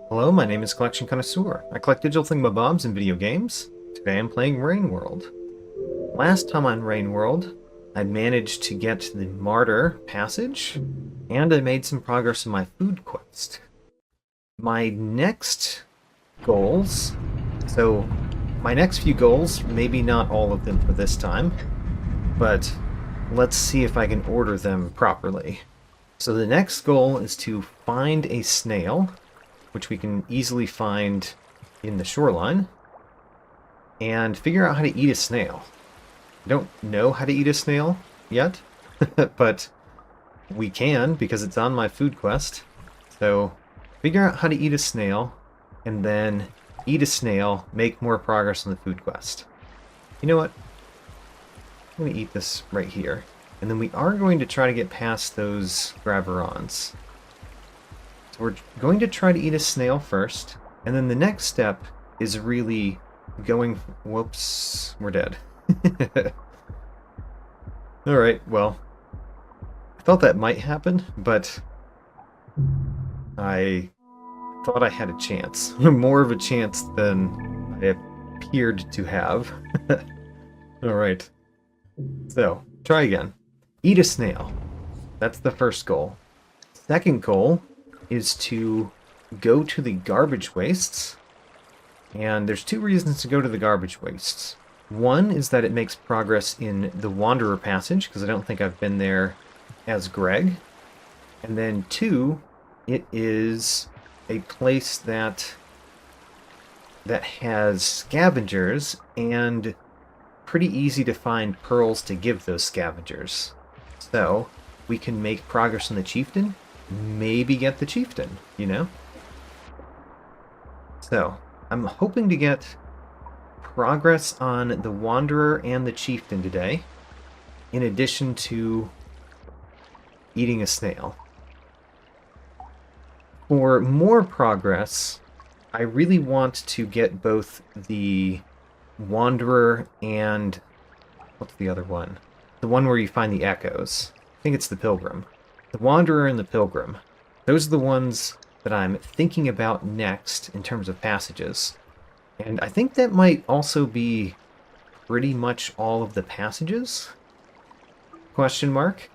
Hello, my name is Collection Connoisseur. I collect digital thingamabobs and video games. Today I'm playing Rain World. Last time on Rain World, I managed to get the Martyr passage, and I made some progress in my food quest. My next goals, so my next few goals, maybe not all of them for this time, but let's see if I can order them properly. So the next goal is to find a snail, which we can easily find in the shoreline, and figure out how to eat a snail. I don't know how to eat a snail yet, but we can because it's on my food quest. So figure out how to eat a snail, and then eat a snail, make more progress on the food quest. You know what? I'm going to eat this right here. And then we are going to try to get past those graverons. So we're going to try to eat a snail first, and then the next step is really going... Whoops, we're dead. Alright, well, I thought that might happen, but I thought I had a chance. More of a chance than I appeared to have. Alright, so, try again. Eat a snail. That's the first goal. Second goal is to go to the garbage wastes. And there's two reasons to go to the garbage wastes. One is that it makes progress in the Wanderer passage, because I don't think I've been there as Greg. And then two, it is a place that has scavengers and pretty easy to find pearls to give those scavengers. So we can make progress on the Chieftain, maybe get the Chieftain, you know? So, I'm hoping to get progress on the Wanderer and the Chieftain today, in addition to eating a snail. For more progress, I really want to get both the Wanderer and... what's the other one? The one where you find the echoes. I think it's the Pilgrim. The Wanderer and the Pilgrim. Those are the ones that I'm thinking about next in terms of passages. And I think that might also be pretty much all of the passages? Question mark.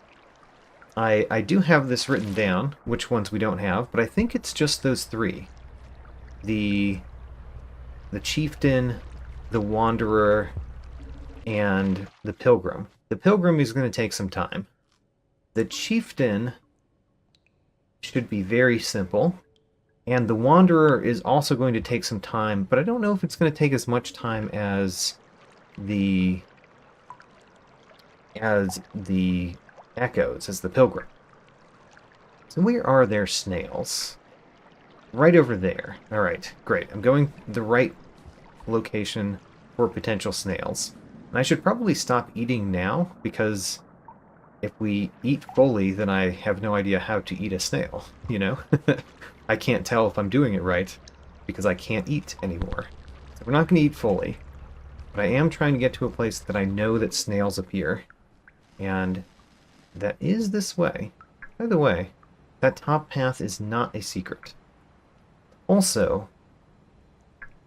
I do have this written down, which ones we don't have, but I think it's just those three. The Chieftain, the Wanderer, and the Pilgrim. The Pilgrim is going to take some time. The Chieftain should be very simple, and the Wanderer is also going to take some time, but I don't know if it's going to take as much time as the Echoes, as the Pilgrim. So where are their snails? Right over there. Alright, great. I'm going the right location for potential snails. And I should probably stop eating now, because if we eat fully, then I have no idea how to eat a snail, you know? I can't tell if I'm doing it right, because I can't eat anymore. So we're not going to eat fully, but I am trying to get to a place that I know that snails appear, and that is this way. By the way, that top path is not a secret. Also,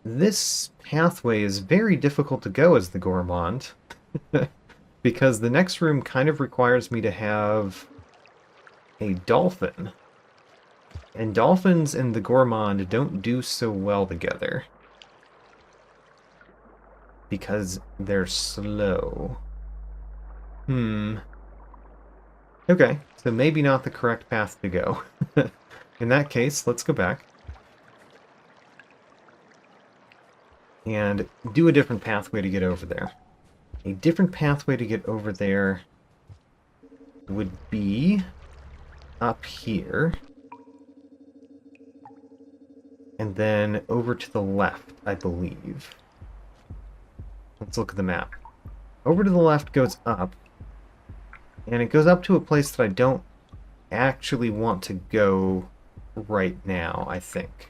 this pathway is very difficult to go as the Gourmand, because the next room kind of requires me to have a dolphin. And dolphins and the Gourmand don't do so well together, because they're slow. Okay, so maybe not the correct path to go. In that case, let's go back and do a different pathway to get over there. A different pathway to get over there would be up here, and then over to the left, I believe. Let's look at the map. Over to the left goes up, and it goes up to a place that I don't actually want to go right now, I think.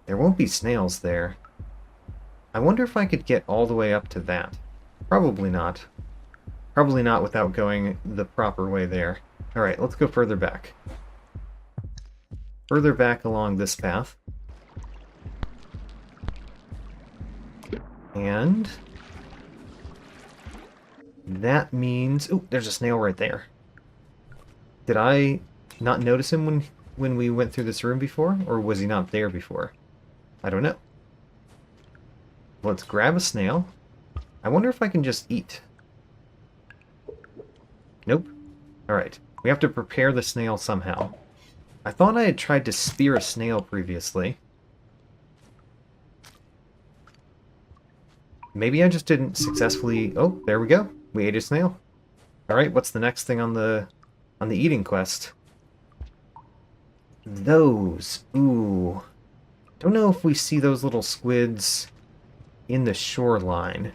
There won't be snails there. I wonder if I could get all the way up to that. Probably not. Probably not without going the proper way there. Alright, let's go further back. Further back along this path. And that means... Oh, there's a snail right there. Did I not notice him when we went through this room before? Or was he not there before? I don't know. Let's grab a snail. I wonder if I can just eat. Nope. Alright. We have to prepare the snail somehow. I thought I had tried to spear a snail previously. Maybe I just didn't successfully... Oh, there we go. We ate a snail. Alright, what's the next thing on the eating quest? Those. Ooh. Don't know if we see those little squids in the shoreline.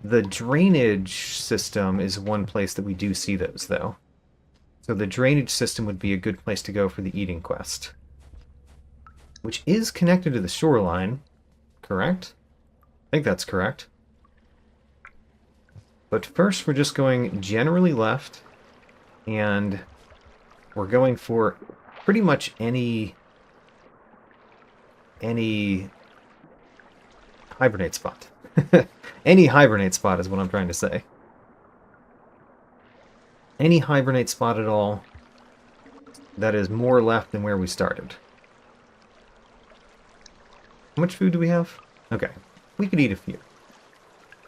The drainage system is one place that we do see those, though. So the drainage system would be a good place to go for the eating quest. Which is connected to the shoreline, correct? I think that's correct. But first we're just going generally left, and we're going for pretty much any hibernate spot. Any hibernate spot is what I'm trying to say. Any hibernate spot at all that is more left than where we started. How much food do we have? Okay, we could eat a few.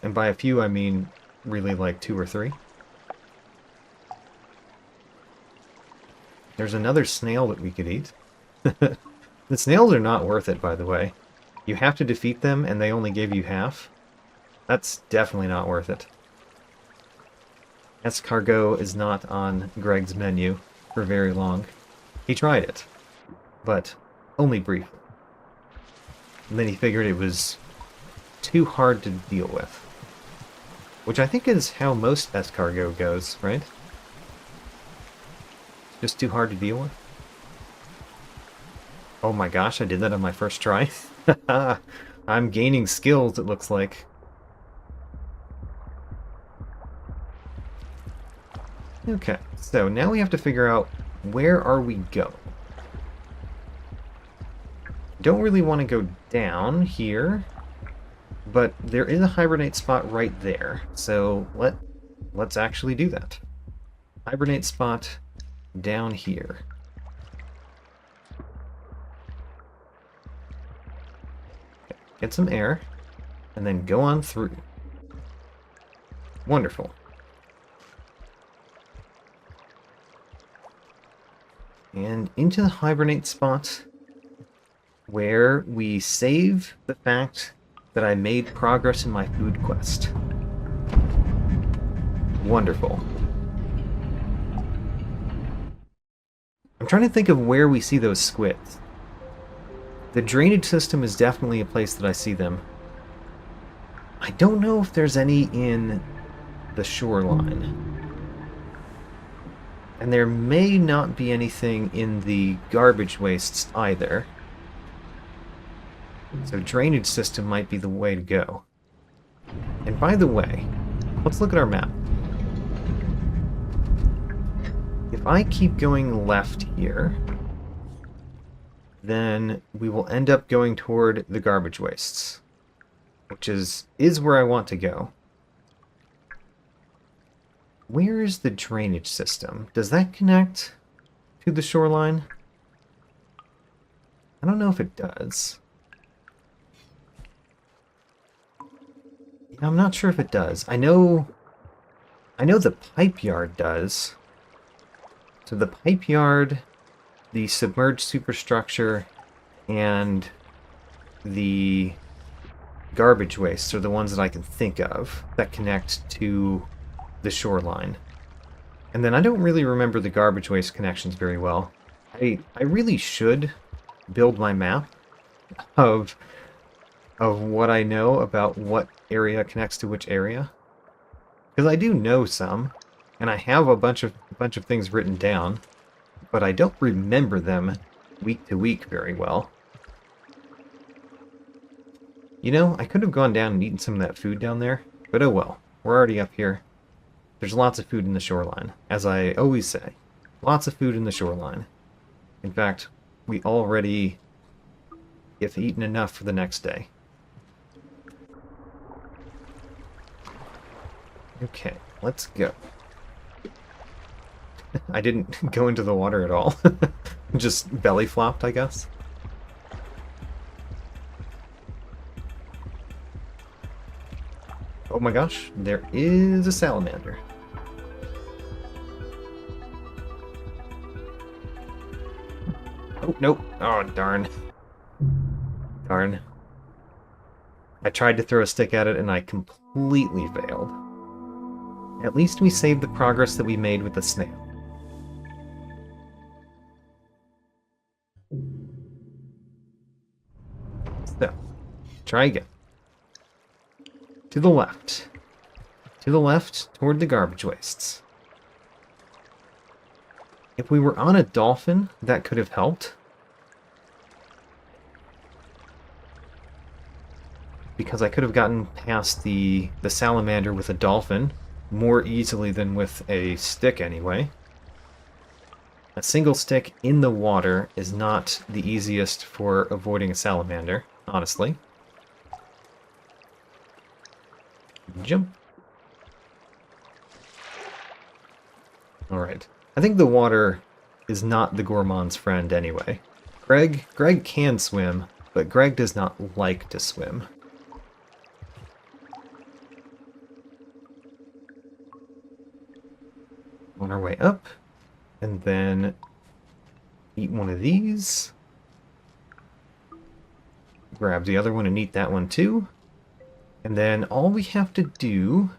And by a few, I mean really like 2 or 3. There's another snail that we could eat. The snails are not worth it, by the way. You have to defeat them, and they only give you half. That's definitely not worth it. Escargot is not on Greg's menu for very long. He tried it, but only briefly. And then he figured it was too hard to deal with. Which I think is how most escargot goes, right? Just too hard to deal with? Oh my gosh, I did that on my first try. I'm gaining skills, it looks like. Okay, so now we have to figure out where are we going. Don't really want to go down here, but there is a hibernate spot right there, so let's actually do that. Hibernate spot down here. Get some air, and then go on through. Wonderful. And into the hibernate spot, where we save the fact that I made progress in my food quest. Wonderful. I'm trying to think of where we see those squids. The drainage system is definitely a place that I see them. I don't know if there's any in the shoreline. And there may not be anything in the garbage wastes either. So drainage system might be the way to go. And by the way, let's look at our map. If I keep going left here, then we will end up going toward the garbage wastes, which is where I want to go. Where is the drainage system? Does that connect to the shoreline? I don't know if it does. I'm not sure if it does. I know the pipe yard does. So the pipe yard, the submerged superstructure, and the garbage wastes are the ones that I can think of that connect to the shoreline. And then I don't really remember the garbage waste connections very well. I really should build my map of what I know about what area connects to which area. Because I do know some, and I have a bunch of things written down, but I don't remember them week to week very well. You know, I could have gone down and eaten some of that food down there, but oh well. We're already up here. There's lots of food in the shoreline, as I always say. Lots of food in the shoreline. In fact, we already have eaten enough for the next day. Okay, let's go. I didn't go into the water at all. Just belly flopped, I guess. Oh my gosh, there is a salamander. Oh, nope. Oh, darn. Darn. I tried to throw a stick at it and I completely failed. At least we saved the progress that we made with the snail. So, try again. To the left. To the left, toward the garbage wastes. If we were on a dolphin, that could have helped. Because I could have gotten past the salamander with a dolphin more easily than with a stick anyway. A single stick in the water is not the easiest for avoiding a salamander, honestly. Jump. Alright. I think the water is not the gourmand's friend anyway. Greg can swim, but Greg does not like to swim. On our way up, and then eat one of these. Grab the other one and eat that one too. And then all we have to do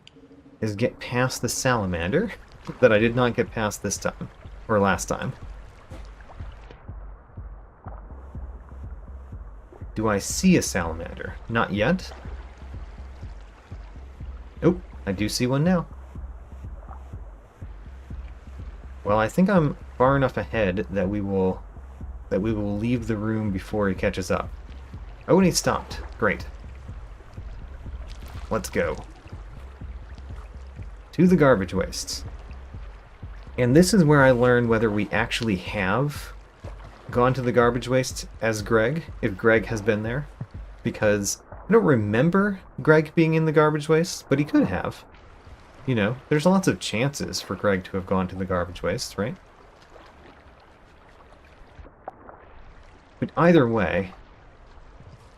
is get past the salamander that I did not get past this time, or last time. Do I see a salamander? Not yet. Oh, I do see one now. Well, I think I'm far enough ahead that we will leave the room before he catches up. Oh, and he stopped. Great. Let's go. To the garbage wastes. And this is where I learn whether we actually have gone to the garbage waste as Greg, if Greg has been there. Because I don't remember Greg being in the garbage waste, but he could have. You know, there's lots of chances for Greg to have gone to the garbage waste, right? But either way,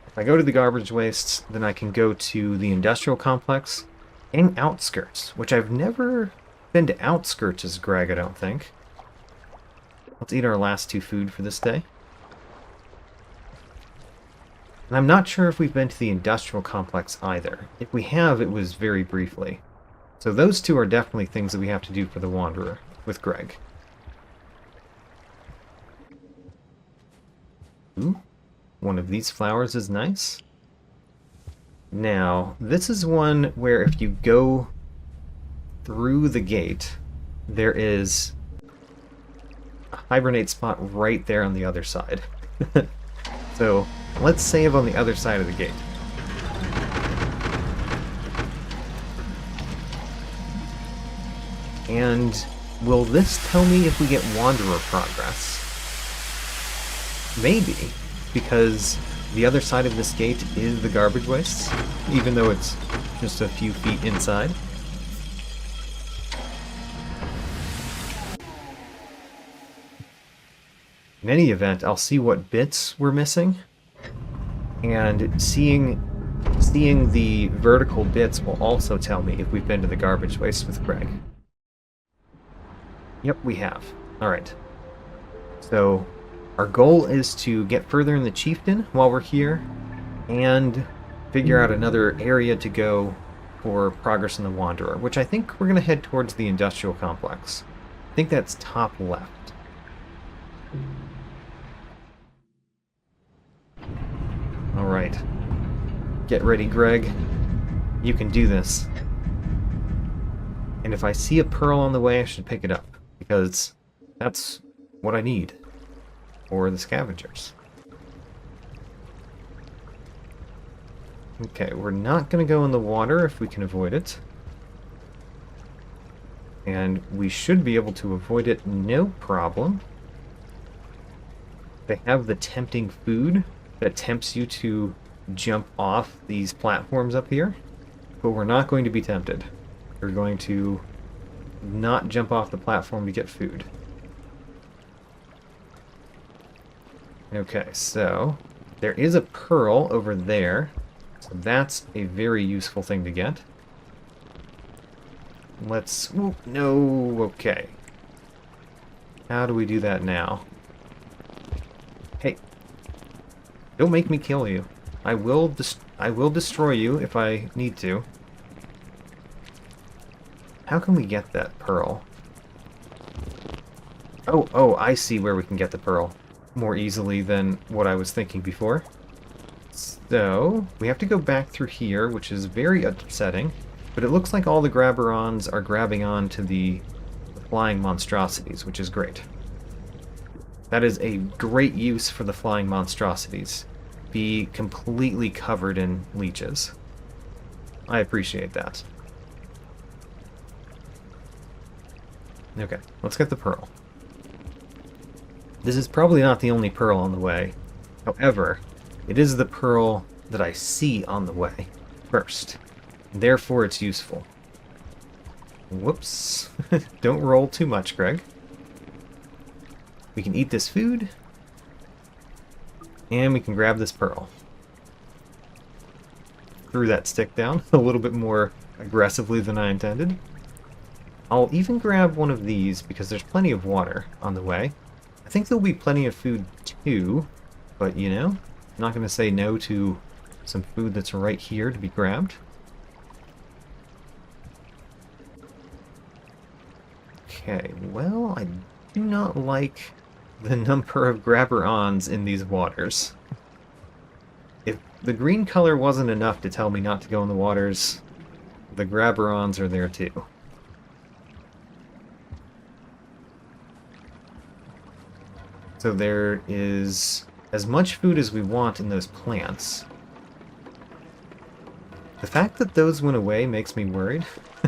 if I go to the garbage waste, then I can go to the Industrial Complex and Outskirts, which I've never been to Outskirts as Greg, I don't think. Let's eat our last two food for this day. And I'm not sure if we've been to the Industrial Complex either. If we have, it was very briefly. So those two are definitely things that we have to do for the Wanderer with Greg. Ooh, one of these flowers is nice. Now, this is one where if you go through the gate, there is a hibernate spot right there on the other side. So, let's save on the other side of the gate. And will this tell me if we get Wanderer progress? Maybe, because the other side of this gate is the garbage wastes, even though it's just a few feet inside. In any event, I'll see what bits we're missing, and seeing the vertical bits will also tell me if we've been to the garbage waste with Greg. Yep, we have. Alright. So, our goal is to get further in the Chieftain while we're here, and figure out another area to go for progress in the Wanderer, which I think we're going to head towards the Industrial Complex. I think that's top left. Alright. Get ready, Greg. You can do this. And if I see a pearl on the way, I should pick it up, because that's what I need for the scavengers. Okay, we're not going to go in the water if we can avoid it. And we should be able to avoid it no problem. They have the tempting food that tempts you to jump off these platforms up here, but we're not going to be tempted. We're going to not jump off the platform to get food. Okay, so there is a pearl over there, so that's a very useful thing to get. Let's... Ooh, no, okay. How do we do that now? Hey, don't make me kill you. I will destroy you if I need to. How can we get that pearl? Oh, I see where we can get the pearl more easily than what I was thinking before. So, we have to go back through here, which is very upsetting, but it looks like all the grabberons are grabbing on to the flying monstrosities, which is great. That is a great use for the flying monstrosities. Be completely covered in leeches. I appreciate that. Okay, let's get the pearl. This is probably not the only pearl on the way. However, it is the pearl that I see on the way first. Therefore, it's useful. Whoops. Don't roll too much, Greg. We can eat this food. And we can grab this pearl. Threw that stick down a little bit more aggressively than I intended. I'll even grab one of these because there's plenty of water on the way. I think there'll be plenty of food too, but you know, I'm not going to say no to some food that's right here to be grabbed. Okay, well, I do not like the number of grabber-ons in these waters. If the green color wasn't enough to tell me not to go in the waters, the grabber-ons are there too. So there is as much food as we want in those plants. The fact that those went away makes me worried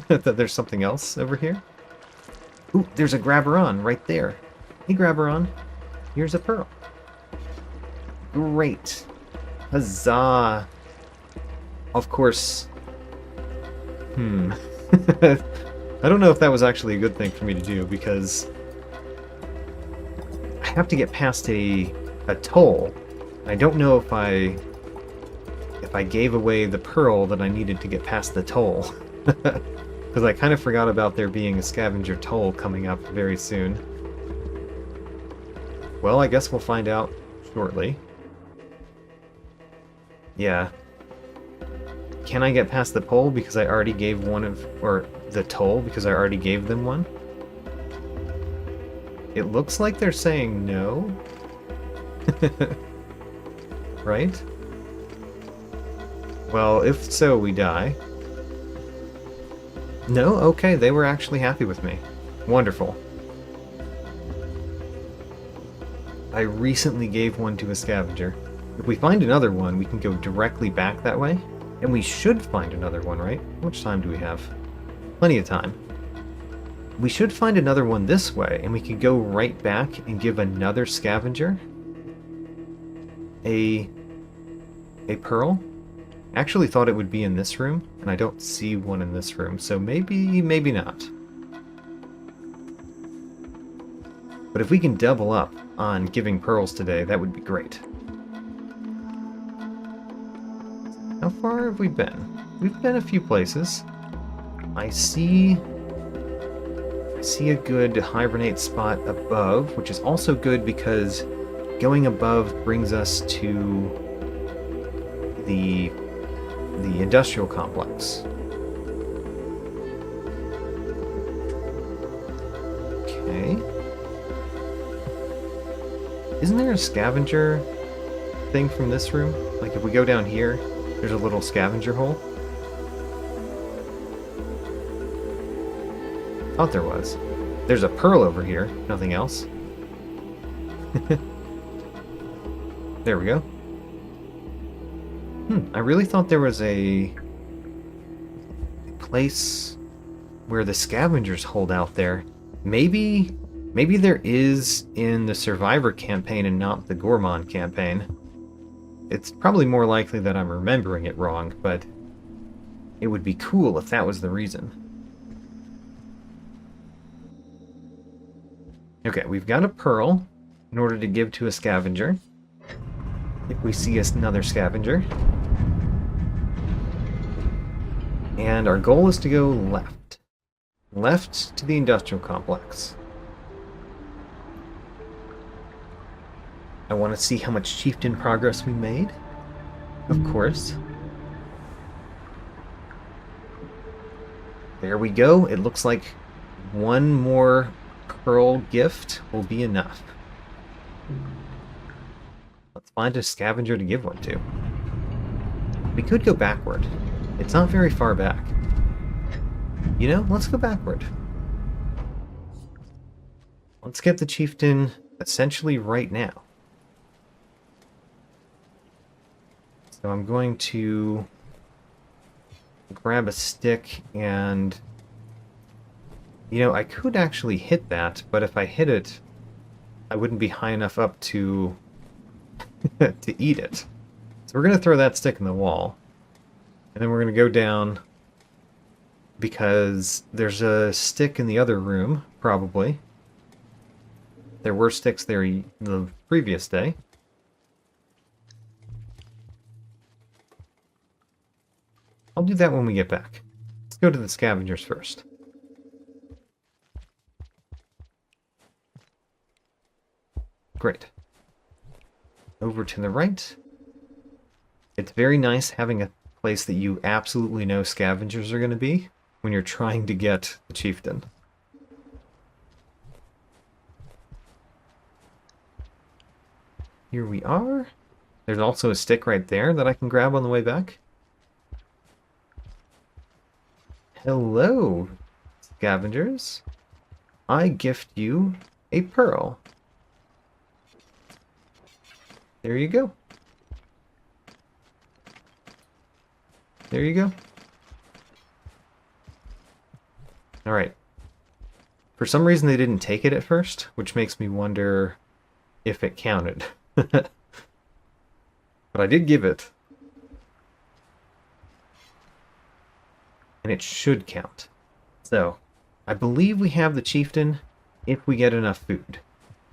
that there's something else over here. Ooh, there's a grabber-on right there. Hey, grabber-on. Here's a pearl. Great. Huzzah. Of course. I don't know if that was actually a good thing for me to do, because I have to get past a toll. I don't know if I gave away the pearl that I needed to get past the toll. Because I kind of forgot about there being a scavenger toll coming up very soon. Well, I guess we'll find out shortly. Yeah. Can I get past the pole because I already gave the toll because I already gave them one? It looks like they're saying no. Right? Well, if so, we die. No? Okay, they were actually happy with me. Wonderful. I recently gave one to a scavenger. If we find another one, we can go directly back that way. And we should find another one, right? How much time do we have? Plenty of time. We should find another one this way, and we can go right back and give another scavenger a pearl. I actually thought it would be in this room, and I don't see one in this room, so maybe not. But if we can double up on giving pearls today, that would be great. How far have we been? We've been a few places. I see a good hibernate spot above, which is also good because going above brings us to the Industrial Complex. Okay. Isn't there a scavenger thing from this room? Like if we go down here, there's a little scavenger hole. Thought there was. There's a pearl over here, nothing else. There we go. I really thought there was a place where the scavengers hold out there. Maybe there is in the Survivor campaign and not the Gourmand campaign. It's probably more likely that I'm remembering it wrong, but it would be cool if that was the reason. Okay, we've got a pearl in order to give to a scavenger. If we see another scavenger. And our goal is to go left. Left to the Industrial Complex. I want to see how much Chieftain progress we made. Of course. There we go. It looks like one more pearl gift will be enough. Let's find a scavenger to give one to. We could go backward. It's not very far back. You know, let's go backward. Let's get the Chieftain essentially right now. So I'm going to grab a stick and... You know, I could actually hit that, but if I hit it, I wouldn't be high enough up to to eat it. So we're going to throw that stick in the wall. And then we're going to go down because there's a stick in the other room, probably. There were sticks there the previous day. I'll do that when we get back. Let's go to the scavengers first. Great. Over to the right. It's very nice having a place that you absolutely know scavengers are going to be when you're trying to get the Chieftain. Here we are. There's also a stick right there that I can grab on the way back. Hello, scavengers. I gift you a pearl. There you go. There you go. Alright. For some reason they didn't take it at first, which makes me wonder if it counted. But I did give it. And it should count. So, I believe we have the Chieftain if we get enough food.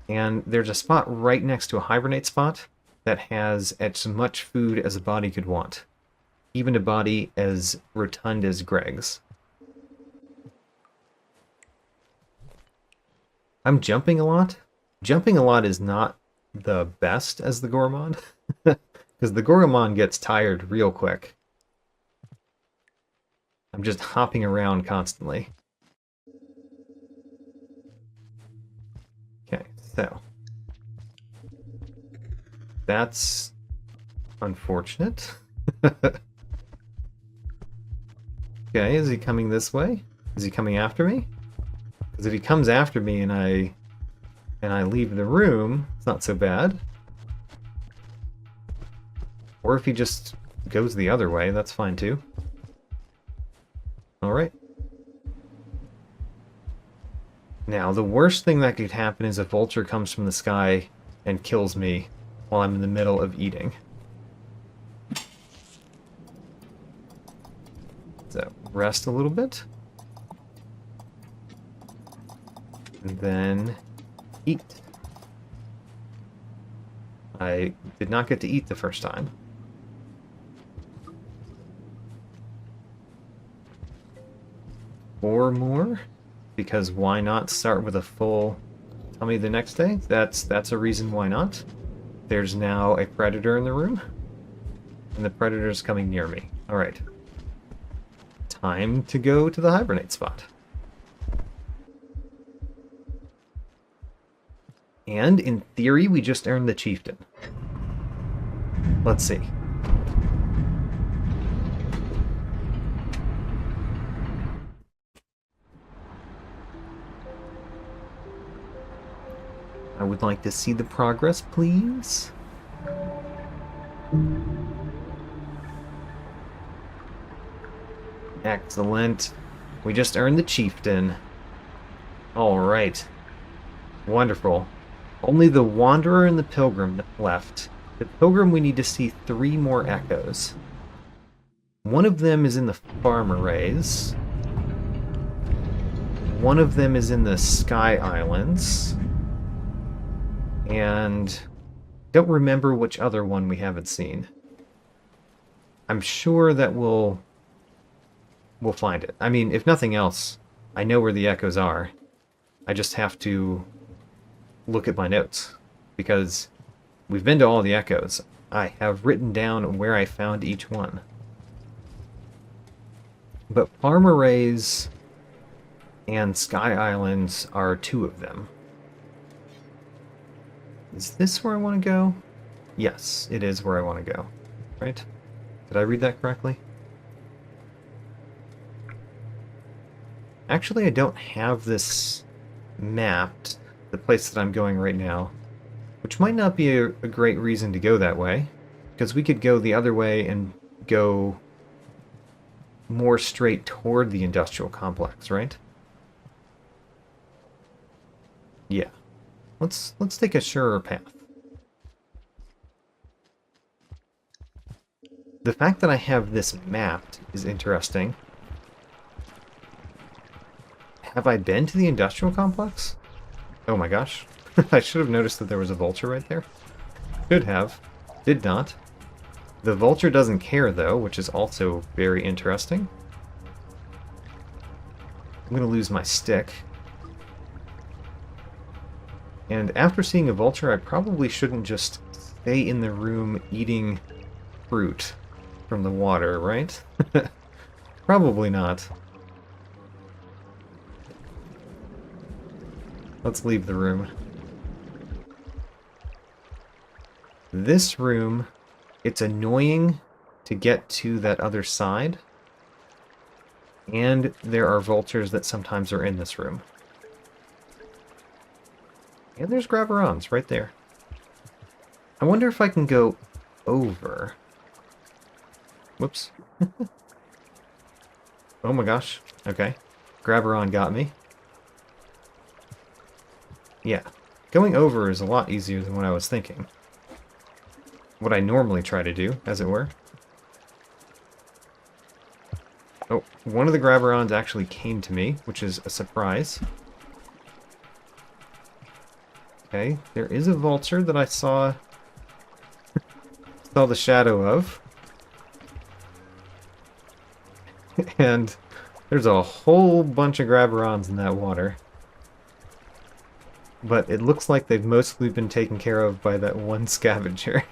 And there's a spot right next to a hibernate spot that has as much food as a body could want. Even a body as rotund as Greg's. I'm jumping a lot. Jumping a lot is not the best as the Gourmand. Because the Gourmand gets tired real quick. I'm just hopping around constantly. Okay, so. That's unfortunate. Okay, is he coming this way? Is he coming after me? Because if he comes after me and I leave the room, it's not so bad. Or if he just goes the other way, that's fine too. Alright. Now, the worst thing that could happen is a vulture comes from the sky and kills me while I'm in the middle of eating. So, rest a little bit. And then eat. I did not get to eat the first time. Or more, because why not start with a full tummy the next day? That's a reason why not. There's now a predator in the room, and the predator's coming near me. Alright. Time to go to the hibernate spot. And, in theory, we just earned the Chieftain. Let's see. I would like to see the progress, please. Excellent. We just earned the Chieftain. Alright. Wonderful. Only the Wanderer and the Pilgrim left. The Pilgrim, we need to see 3 more echoes. One of them is in the farm arrays. One of them is in the Sky Islands. And don't remember which other one we haven't seen. I'm sure that we'll find it. I mean, if nothing else, I know where the echoes are. I just have to look at my notes, because we've been to all the echoes. I have written down where I found each one. But farm arrays and Sky Islands are 2 of them. Is this where I want to go? Yes, it is where I want to go. Right? Did I read that correctly? Actually, I don't have this mapped, the place that I'm going right now, which might not be a great reason to go that way, because we could go the other way and go more straight toward the industrial complex, right? Yeah. Let's take a surer path. The fact that I have this mapped is interesting. Have I been to the industrial complex? Oh my gosh. I should have noticed that there was a vulture right there. Should have. Did not. The vulture doesn't care, though, which is also very interesting. I'm going to lose my stick. And after seeing a vulture, I probably shouldn't just stay in the room eating fruit from the water, right? Probably not. Let's leave the room. This room, it's annoying to get to that other side. And there are vultures that sometimes are in this room. And there's Graverons right there. I wonder if I can go over. Whoops. Oh my gosh. Okay. Graveron got me. Yeah. Going over is a lot easier than what I was thinking. What I normally try to do, as it were. Oh, one of the Graverons actually came to me, which is a surprise. Okay, there is a vulture that I saw the shadow of. And there's a whole bunch of Graverons in that water. But it looks like they've mostly been taken care of by that one scavenger.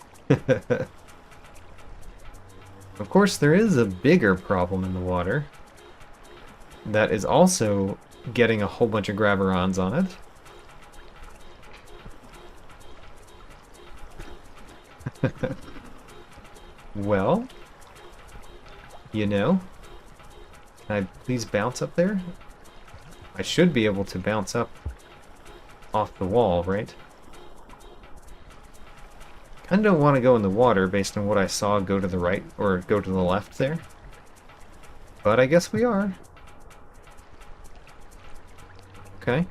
Of course, there is a bigger problem in the water that is also getting a whole bunch of Graverons on it. Well, you know, can I please bounce up there? I should be able to bounce up off the wall, right? Kinda don't want to go in the water based on what I saw go to the right, or go to the left there. But I guess we are. Okay. I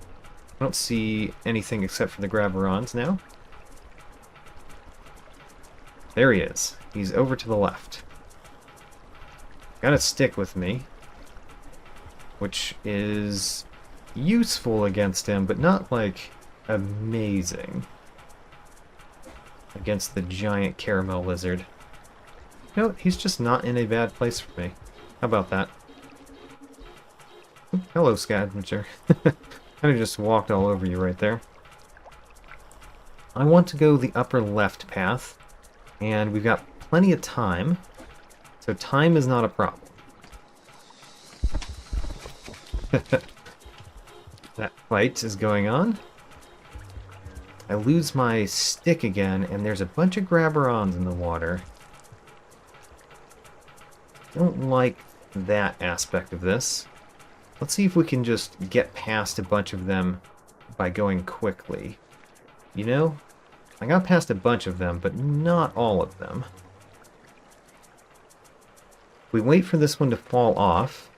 don't see anything except for the Graverons now. There he is. He's over to the left. Got a stick with me, which is useful against him, but not, like, amazing against the giant caramel lizard. You know, he's just not in a bad place for me. How about that? Ooh, hello, scavenger. Kind of just walked all over you right there. I want to go the upper left path, and we've got plenty of time, so time is not a problem. That fight is going on. I lose my stick again, and there's a bunch of Graverons in the water. Don't like that aspect of this. Let's see if we can just get past a bunch of them by going quickly. You know, I got past a bunch of them, but not all of them. We wait for this one to fall off.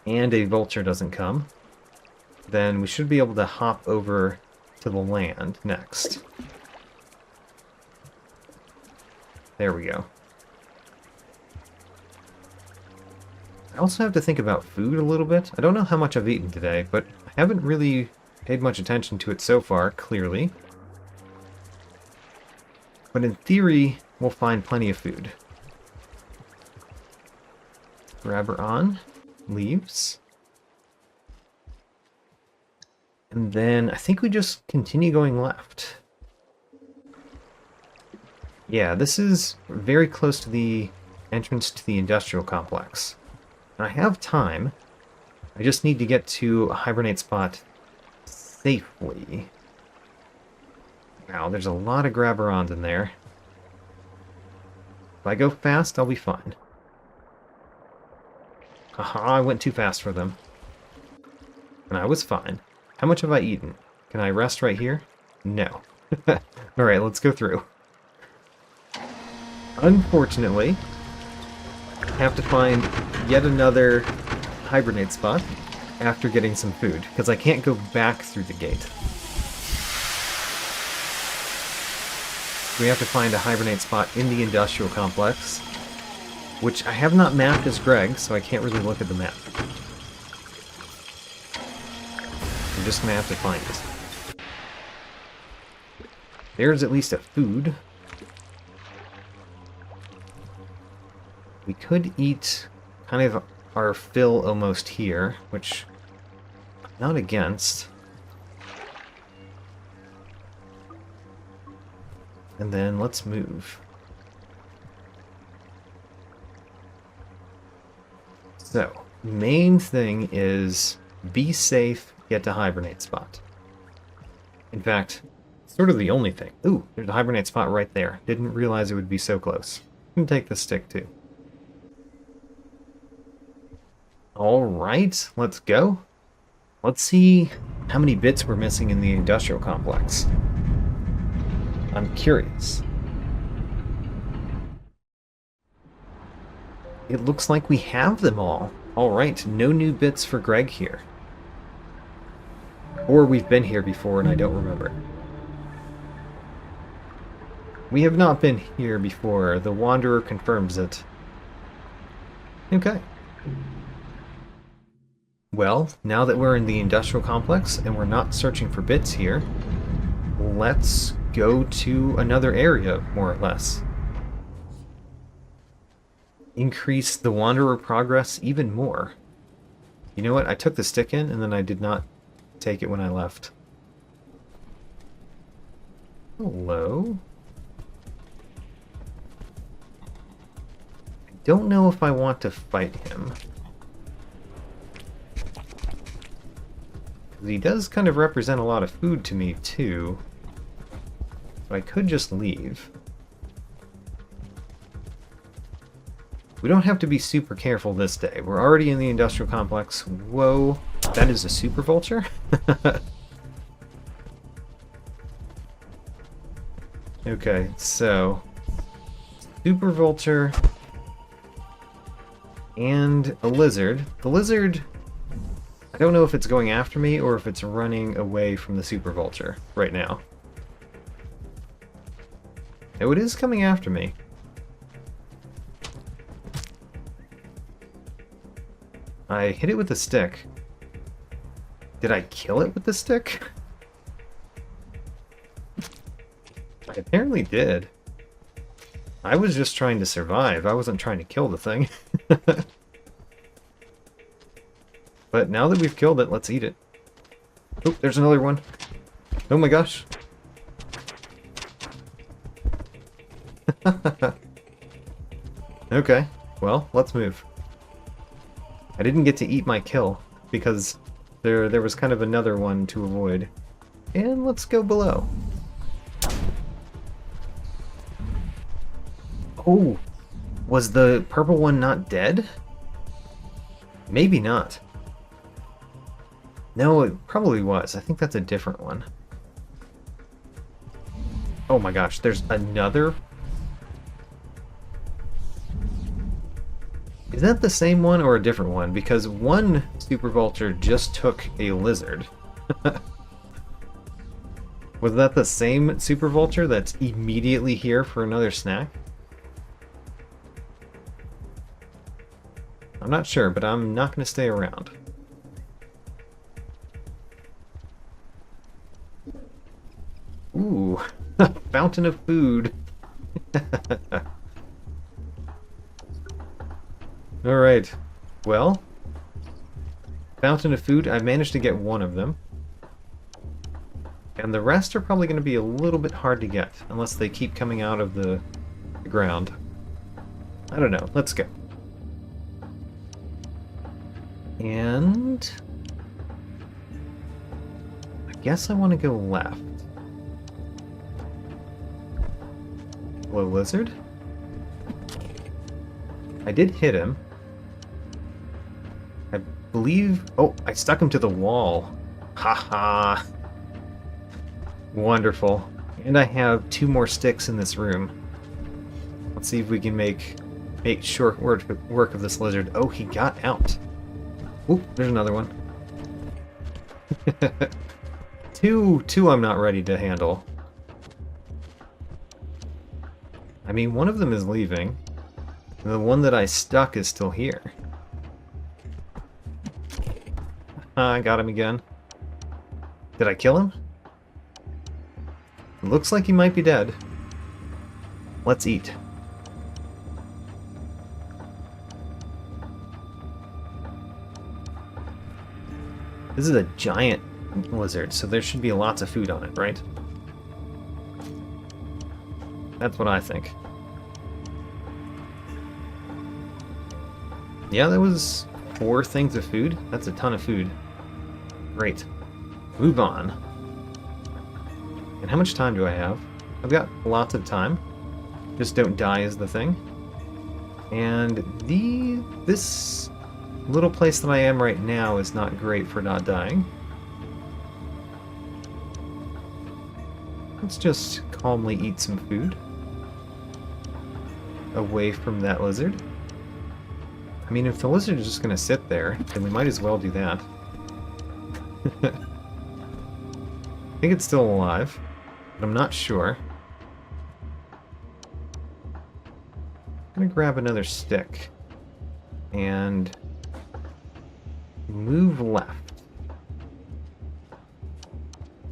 and a vulture doesn't come, then we should be able to hop over to the land next. There we go. I also have to think about food a little bit. I don't know how much I've eaten today, but I haven't really paid much attention to it so far, clearly. But in theory, we'll find plenty of food. Grab her on. Leaves. And then I think we just continue going left. Yeah, this is very close to the entrance to the industrial complex. And I have time. I just need to get to a hibernate spot safely. Wow, there's a lot of grabberons in there. If I go fast, I'll be fine. Haha, I went too fast for them. And I was fine. How much have I eaten? Can I rest right here? No. Alright, let's go through. Unfortunately, I have to find yet another hibernate spot after getting some food, because I can't go back through the gate. We have to find a hibernate spot in the industrial complex, which I have not mapped as Greg, so I can't really look at the map. I'm just gonna have to find it. There's at least a food. We could eat kind of our fill almost here, which I'm not against. And then let's move. So, main thing is be safe, get to hibernate spot. In fact, sort of the only thing. Ooh, there's a hibernate spot right there. Didn't realize it would be so close. I'm gonna take the stick too. Alright, let's go. Let's see how many bits we're missing in the industrial complex. I'm curious. It looks like we have them all. Alright, no new bits for Greg here. Or we've been here before and I don't remember. We have not been here before. The Wanderer confirms it. Okay. Well, now that we're in the industrial complex and we're not searching for bits here, let's go to another area, more or less. Increase the Wanderer progress even more. You know what? I took the stick in and then I did not take it when I left. Hello? I don't know if I want to fight him. He does kind of represent a lot of food to me, too. But I could just leave. We don't have to be super careful this day. We're already in the industrial complex. Whoa, that is a super vulture? Okay, so super vulture and a lizard. The lizard, I don't know if it's going after me or if it's running away from the super vulture right now. Oh, it is coming after me. I hit it with a stick. Did I kill it with the stick? I apparently did. I was just trying to survive. I wasn't trying to kill the thing. But now that we've killed it, let's eat it. Oh, there's another one. Oh my gosh. Okay, well, let's move. I didn't get to eat my kill because there was kind of another one to avoid. And let's go below. Oh, was the purple one not dead? Maybe not. No, it probably was. I think that's a different one. Oh my gosh, there's another? Is that the same one or a different one? Because one super vulture just took a lizard. Was that the same super vulture that's immediately here for another snack? I'm not sure, but I'm not going to stay around. Ooh, fountain of food. Alright, well, fountain of food, I've managed to get one of them. And the rest are probably going to be a little bit hard to get, unless they keep coming out of the ground. I don't know, let's go. And I guess I want to go left. Hello, lizard. I did hit him. I believe... Oh, I stuck him to the wall. Haha. Wonderful. And I have 2 more sticks in this room. Let's see if we can make short work of this lizard. Oh, he got out. Oop, there's another one. Two I'm not ready to handle. I mean, one of them is leaving. And the one that I stuck is still here. I got him again. Did I kill him? Looks like he might be dead. Let's eat. This is a giant lizard, so there should be lots of food on it, right? That's what I think. Yeah, that was 4 things of food. That's a ton of food. Great. Move on. And how much time do I have? I've got lots of time. Just don't die is the thing. And this little place that I am right now is not great for not dying. Let's just calmly eat some food. Away from that lizard. I mean, if the lizard is just going to sit there, then we might as well do that. I think it's still alive, but I'm not sure. I'm going to grab another stick and move left.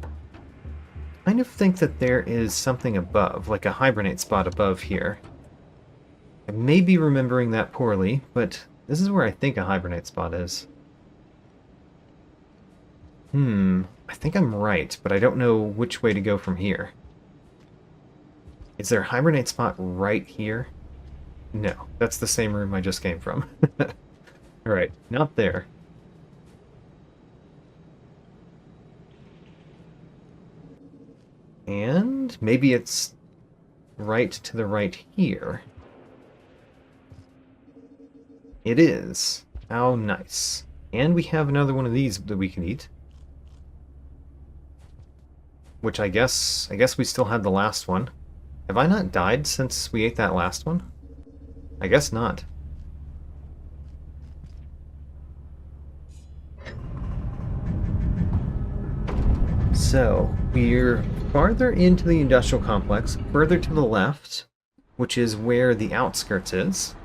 I kind of think that there is something above, like a hibernate spot above here. I may be remembering that poorly, but this is where I think a hibernate spot is. I think I'm right, but I don't know which way to go from here. Is there a hibernate spot right here? No, that's the same room I just came from. Alright, not there. And maybe it's right to the right here. It is. How nice. And we have another one of these that we can eat. Which I guess we still had the last one. Have I not died since we ate that last one? I guess not. So, we're farther into the industrial complex, further to the left, which is where the outskirts is.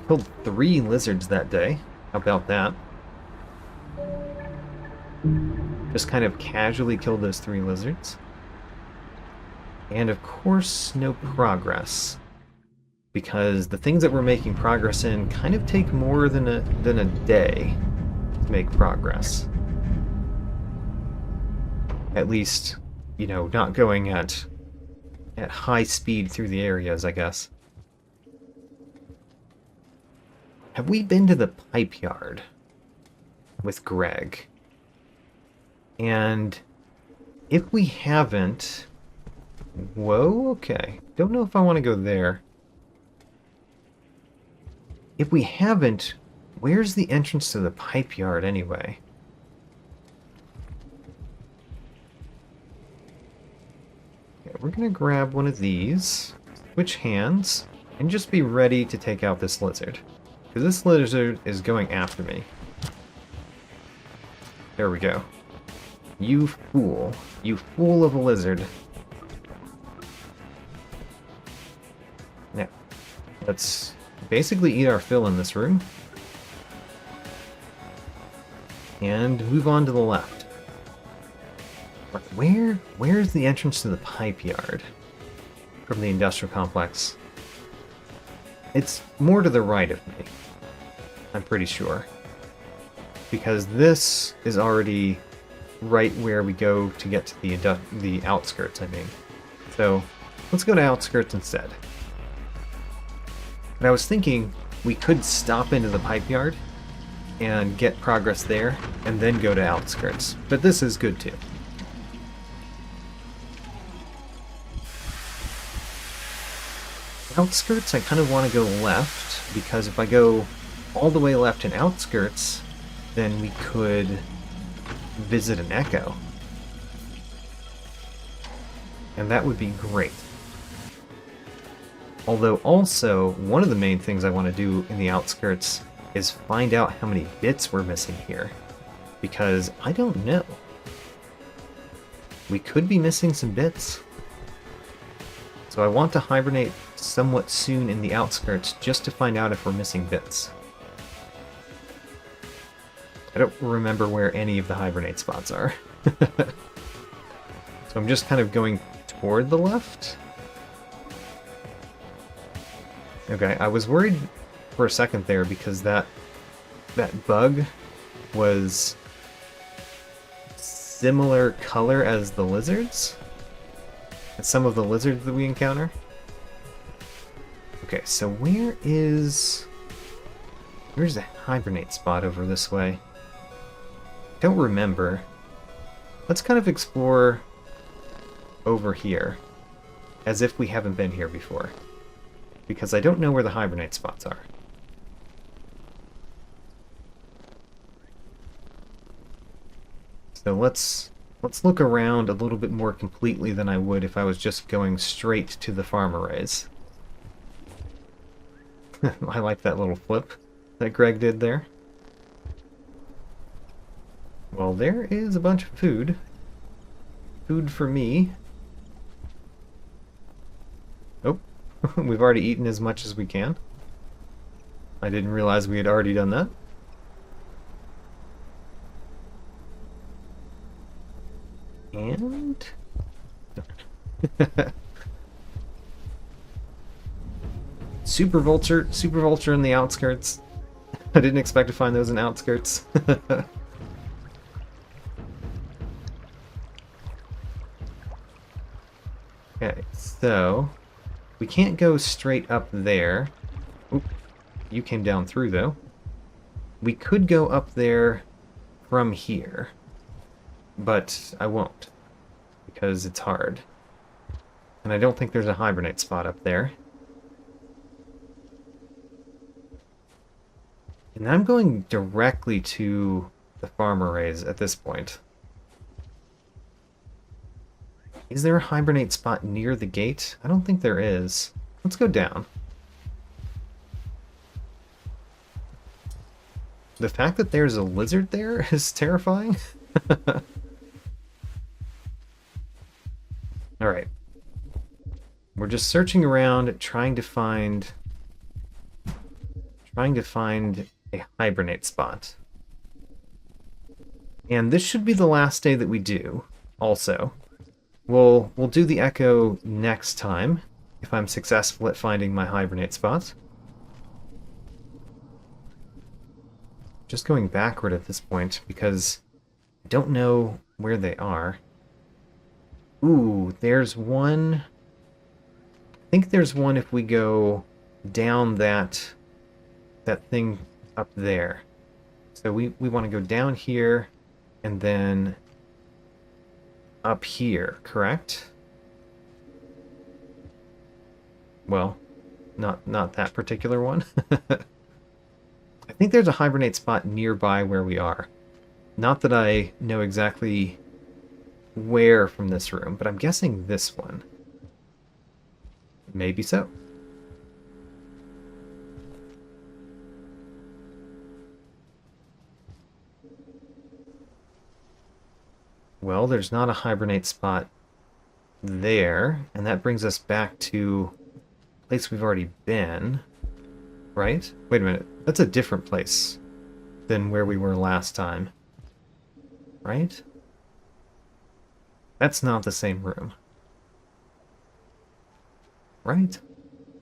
Killed 3 lizards that day. How about that? Just kind of casually killed those 3 lizards. And of course, no progress. Because the things that we're making progress in kind of take more than a day to make progress. At least, you know, not going at high speed through the areas, I guess. Have we been to the pipe yard with Greg? And if we haven't... Whoa, okay. Don't know if I want to go there. If we haven't, where's the entrance to the pipe yard anyway? Okay, we're going to grab one of these. Switch hands. and just be ready to take out this lizard. Because this lizard is going after me. There we go. You fool. You fool of a lizard. Now, let's basically eat our fill in this room. And move on to the left. Where's the entrance to the pipe yard from the industrial complex? It's more to the right of me, I'm pretty sure. Because this is already right where we go to get to the outskirts, I mean. So, let's go to outskirts instead. And I was thinking we could stop into the pipe yard and get progress there, and then go to outskirts. But this is good too. Outskirts, I kind of want to go left, because if I go all the way left in outskirts, then we could visit an echo. And that would be great. Although also, one of the main things I want to do in the outskirts is find out how many bits we're missing here. Because I don't know. We could be missing some bits. So I want to hibernate somewhat soon in the outskirts just to find out if we're missing bits. I don't remember where any of the hibernate spots are. So I'm just kind of going toward the left. Okay, I was worried for a second there because that bug was similar color as the lizards. As some of the lizards that we encounter. Okay, so where's the hibernate spot over this way? Don't remember. Let's kind of explore over here as if we haven't been here before. Because I don't know where the hibernate spots are. So let's look around a little bit more completely than I would if I was just going straight to the farm arrays. I like that little flip that Greg did there. Well, there is a bunch of food. Food for me. Oh, we've already eaten as much as we can. I didn't realize we had already done that. And... Super Vulture in the outskirts. I didn't expect to find those in outskirts. Okay, so we can't go straight up there. Oop, you came down through though. We could go up there from here. But I won't, because it's hard. And I don't think there's a hibernate spot up there. And I'm going directly to the farm arrays at this point. Is there a hibernate spot near the gate? I don't think there is. Let's go down. The fact that there's a lizard there is terrifying. Alright. We're just searching around, trying to find a hibernate spot. And this should be the last day that we do, also. We'll do the echo next time, if I'm successful at finding my hibernate spot. Just going backward at this point, because I don't know where they are. Ooh, there's one... I think there's one if we go down that thing up there. So we want to go down here and then up here, correct? Well, not that particular one. I think there's a hibernate spot nearby where we are. Not that I know exactly where from this room, but I'm guessing this one. Maybe so. Well, there's not a hibernate spot there, and that brings us back to a place we've already been, right? Wait a minute, that's a different place than where we were last time, right? That's not the same room, right?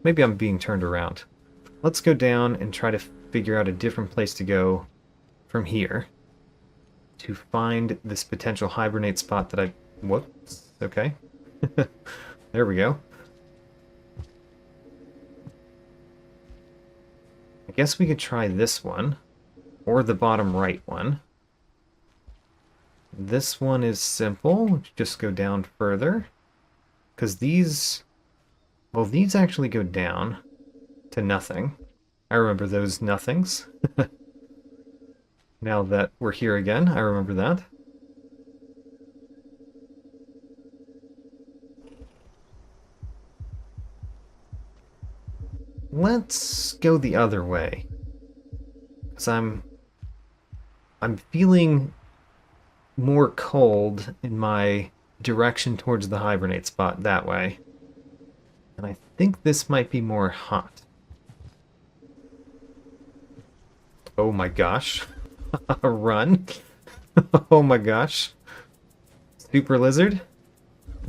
Maybe I'm being turned around. Let's go down and try to figure out a different place to go from here to find this potential hibernate spot that I... Whoops. Okay. There we go. I guess we could try this one, or the bottom right one. This one is simple. Just go down further. Because these... Well, these actually go down to nothing. I remember those nothings. Now that we're here again, I remember that. Let's go the other way. Because I'm feeling more cold in my direction towards the hibernate spot that way. And I think this might be more hot. Oh my gosh. Run. Oh my gosh. Super lizard.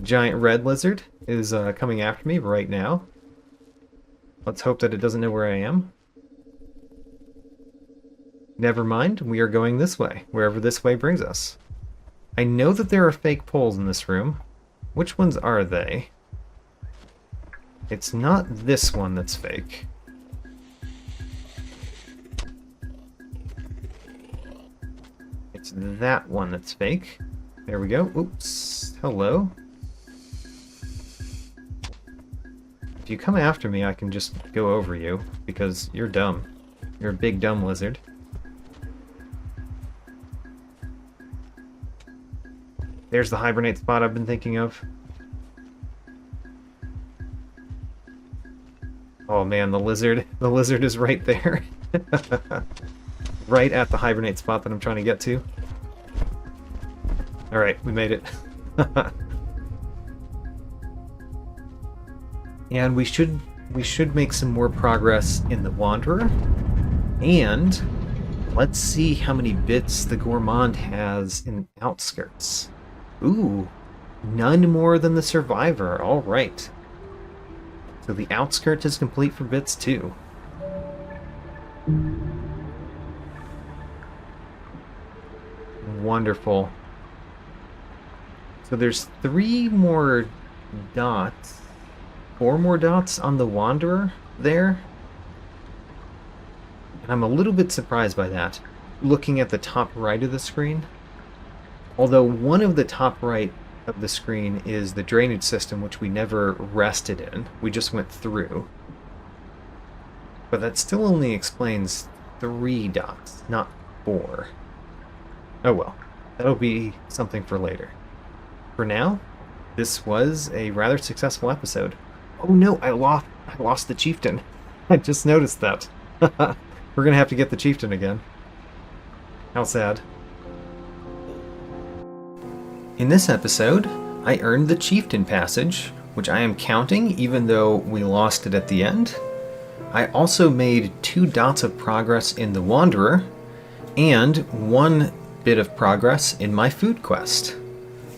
Giant red lizard is coming after me right now. Let's hope that it doesn't know where I am. Never mind, we are going this way, wherever this way brings us. I know that there are fake poles in this room. Which ones are they? It's not this one that's fake. It's that one that's fake. There we go. Oops. Hello. If you come after me, I can just go over you, because you're dumb. You're a big dumb lizard. There's the hibernate spot I've been thinking of. Oh man, the lizard is right there. Right at the hibernate spot that I'm trying to get to. Alright, we made it. And we should make some more progress in the Wanderer. And let's see how many bits the Gourmand has in Outskirts. Ooh, none more than the Survivor. Alright. So the Outskirts is complete for bits too. Wonderful. So there's 3 more dots. 4 more dots on the Wanderer there. And I'm a little bit surprised by that, looking at the top right of the screen. Although one of the top right of the screen is the drainage system, which we never rested in. We just went through. But that still only explains 3 dots, not 4. Oh well, that'll be something for later. For now, this was a rather successful episode. Oh no, I lost the Chieftain. I just noticed that. We're gonna have to get the Chieftain again. How sad. In this episode, I earned the Chieftain passage, which I am counting even though we lost it at the end. I also made 2 dots of progress in the Wanderer, and 1 bit of progress in my food quest.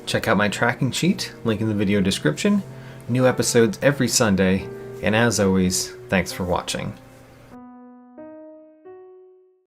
Check out my tracking sheet, link in the video description. New episodes every Sunday, and as always, thanks for watching.